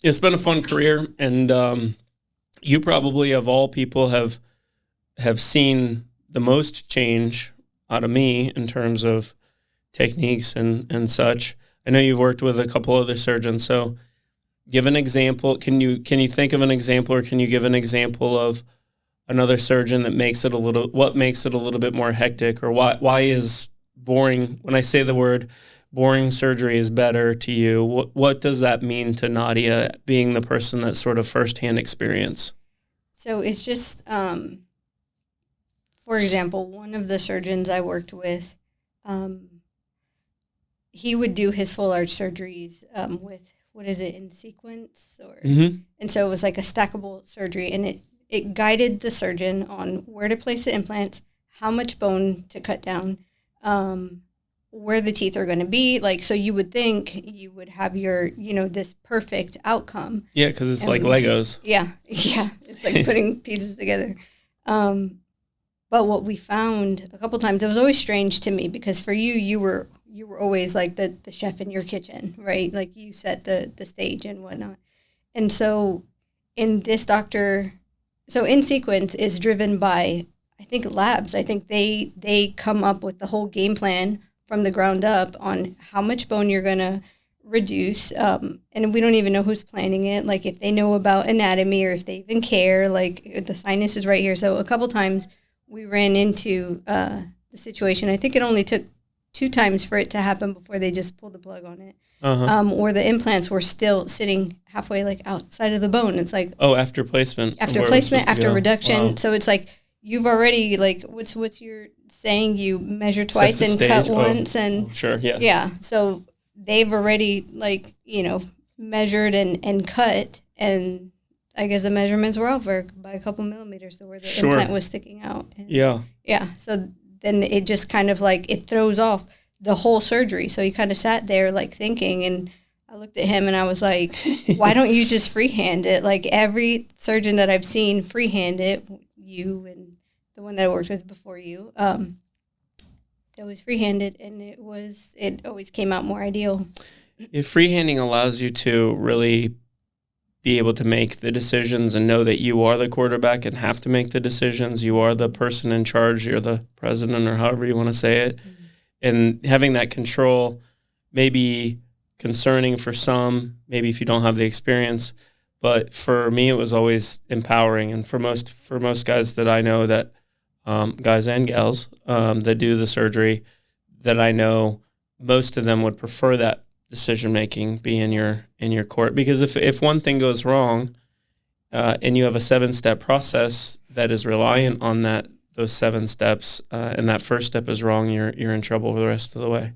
It's been a fun career, and you probably, of all people, have seen the most change out of me in terms of techniques and such. I know you've worked with a couple other surgeons, so give an example. Can you think of an example, or can you give an example of another surgeon that makes it what makes it a little bit more hectic, or why is boring, when I say the word boring surgery is better to you, what does that mean to Nadia, being the person that's sort of firsthand experience? So it's just, for example, one of the surgeons I worked with, he would do his full arch surgeries with, what is it, in sequence? And so it was like a stackable surgery, and it guided the surgeon on where to place the implants, how much bone to cut down, where the teeth are going to be. Like, so you would think you would have your, this perfect outcome. Yeah, because it's like Legos. Yeah. It's like putting pieces together. But what we found a couple times, it was always strange to me, because for you were always like the chef in your kitchen, right? Like, you set the stage and whatnot. And so in this doctor, so in sequence is driven by, I think, labs. I think they come up with the whole game plan from the ground up on how much bone you're going to reduce. And we don't even know who's planning it, like if they know about anatomy or if they even care, like the sinus is right here. So a couple times we ran into the situation. I think it only took 2 times for it to happen before they just pulled the plug on it. Or the implants were still sitting halfway, like, outside of the bone. It's like, after placement, after reduction. Wow. So it's like, you've already, like, what's your saying? You measure twice and cut once, and sure, yeah, yeah. So they've already, like, measured and cut, and I guess the measurements were off by a couple millimeters, so where the implant was sticking out. And yeah. So then it just kind of, like, it throws off the whole surgery. So he kind of sat there, like, thinking, and I looked at him and I was like, why don't you just freehand it? Like, every surgeon that I've seen freehand it, you and the one that I worked with before you, they always freehanded, and it always came out more ideal. If freehanding allows you to really be able to make the decisions and know that you are the quarterback and have to make the decisions, you are the person in charge, you're the president, or however you want to say it, and having that control may be concerning for some, maybe if you don't have the experience, but for me it was always empowering. And for most guys that I know, that guys and gals that do the surgery, that I know, most of them would prefer that decision making be in your court, because if one thing goes wrong and you have a 7-step process that is reliant on those 7 steps, and that first step is wrong, you're in trouble for the rest of the way.